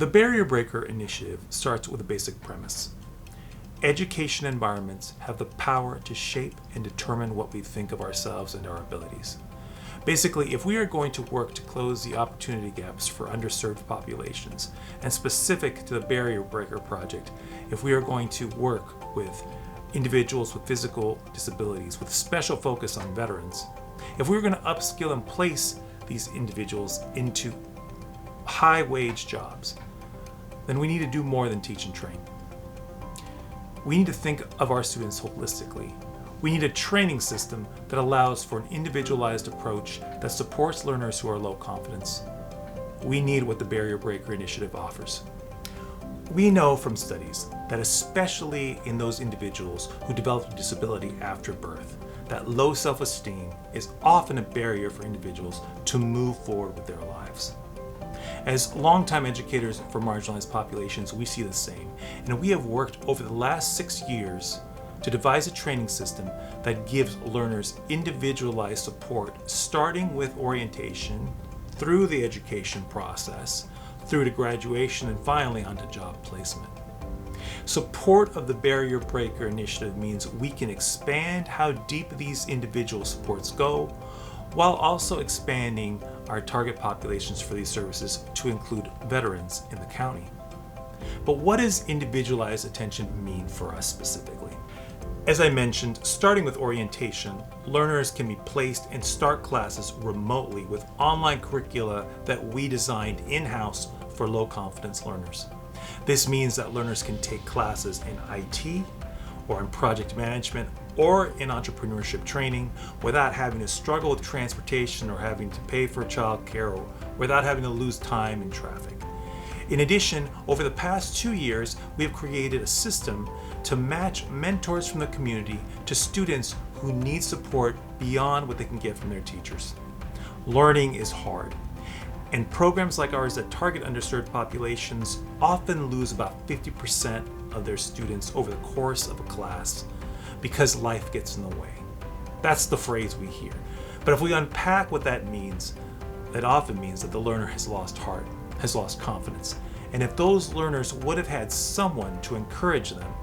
The Barrier Breaker initiative starts with a basic premise. Education environments have the power to shape and determine what we think of ourselves and our abilities. Basically, if we are going to work to close the opportunity gaps for underserved populations, and specific to the Barrier Breaker project, if we are going to work with individuals with physical disabilities with a special focus on veterans, if we're going to upskill and place these individuals into high-wage jobs, then we need to do more than teach and train. We need to think of our students holistically. We need a training system that allows for an individualized approach that supports learners who are low confidence. We need what the Barrier Breaker initiative offers. We know from studies that especially in those individuals who develop a disability after birth, that low self-esteem is often a barrier for individuals to move forward with their lives. As longtime educators for marginalized populations, we see the same, and we have worked over the last 6 years to devise a training system that gives learners individualized support, starting with orientation, through the education process, through to graduation, and finally onto job placement. Support of the Barrier Breaker initiative means we can expand how deep these individual supports go, while also expanding our target populations for these services to include veterans in the county. But what does individualized attention mean for us specifically? As I mentioned, starting with orientation, learners can be placed in start classes remotely with online curricula that we designed in-house for low confidence learners. This means that learners can take classes in IT or in project management or in entrepreneurship training without having to struggle with transportation or having to pay for childcare or without having to lose time in traffic. In addition, over the past 2 years, we have created a system to match mentors from the community to students who need support beyond what they can get from their teachers. Learning is hard, and programs like ours that target underserved populations often lose about 50% of their students over the course of a class because life gets in the way. That's the phrase we hear. But if we unpack what that means, it often means that the learner has lost heart, has lost confidence. And if those learners would have had someone to encourage them,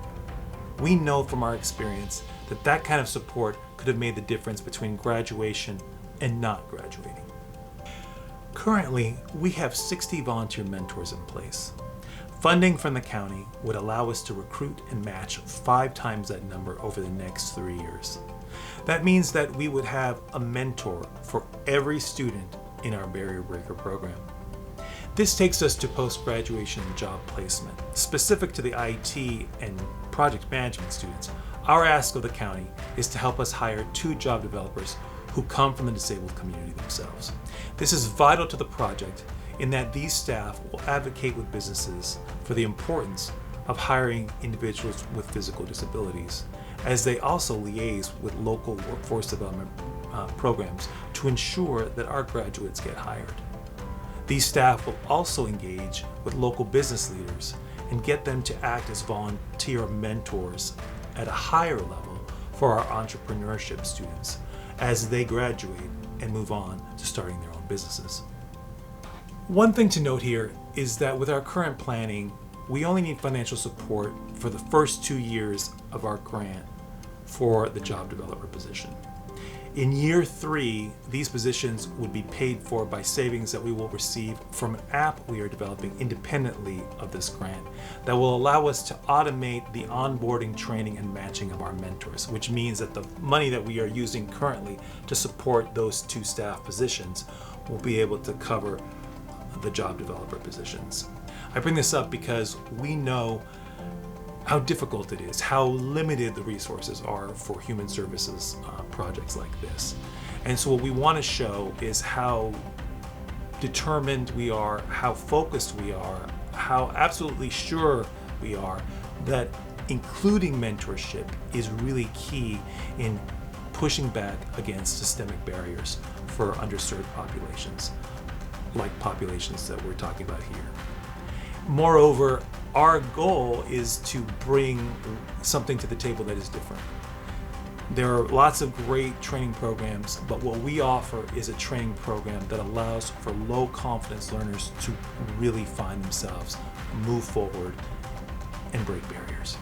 we know from our experience that that kind of support could have made the difference between graduation and not graduating. Currently, we have 60 volunteer mentors in place. Funding from the county would allow us to recruit and match 5 times that number over the next 3 years. That means that we would have a mentor for every student in our Barrier Breaker program. This takes us to post-graduation job placement. Specific to the IT and project management students, our ask of the county is to help us hire 2 job developers who come from the disabled community themselves. This is vital to the project in that these staff will advocate with businesses for the importance of hiring individuals with physical disabilities, as they also liaise with local workforce development programs to ensure that our graduates get hired. These staff will also engage with local business leaders and get them to act as volunteer mentors at a higher level for our entrepreneurship students as they graduate and move on to starting their own businesses. One thing to note here is that with our current planning, we only need financial support for the first 2 years of our grant for the job developer position. In year 3, these positions would be paid for by savings that we will receive from an app we are developing independently of this grant that will allow us to automate the onboarding, training, and matching of our mentors, which means that the money that we are using currently to support those 2 staff positions will be able to cover the job developer positions. I bring this up because we know how difficult it is, how limited the resources are for human services projects like this. And so what we want to show is how determined we are, how focused we are, how absolutely sure we are that including mentorship is really key in pushing back against systemic barriers for underserved populations, like populations that we're talking about here. Moreover, our goal is to bring something to the table that is different. There are lots of great training programs, but what we offer is a training program that allows for low confidence learners to really find themselves, move forward, and break barriers.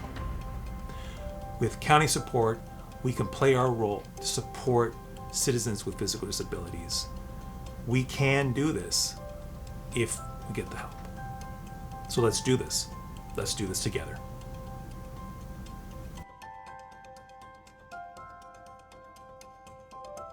With county support, we can play our role to support citizens with physical disabilities. We can do this if we get the help. So let's do this. Let's do this together.